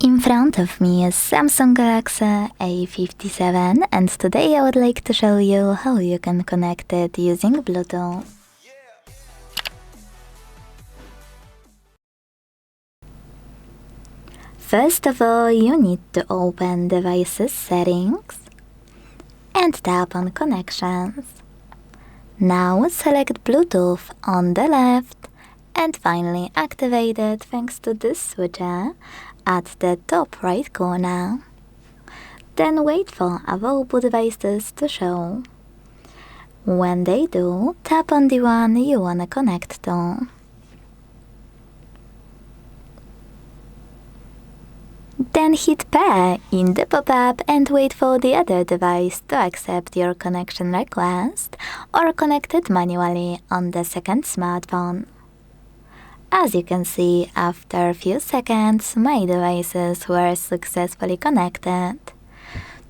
In front of me is Samsung Galaxy A57 and today I would like to show you how you can connect it using Bluetooth. First of all, you need to open Devices Settings and tap on Connections. Now select Bluetooth on the left and finally activate it thanks to this switcher at the top right corner. Then wait for available devices to show. When they do, tap on the one you wanna connect to. Then hit pair in the pop-up and wait for the other device to accept your connection request or connect it manually on the second smartphone. As you can see, after a few seconds, my devices were successfully connected.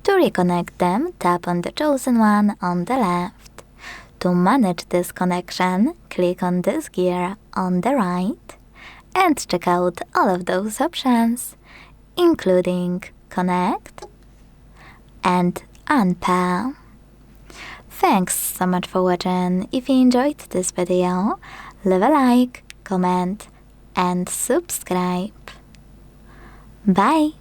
To reconnect them, tap on the chosen one on the left. To manage this connection, click on this gear on the right and check out all of those options, including Connect and Unpair. Thanks so much for watching. If you enjoyed this video, leave a like, comment and subscribe. Bye!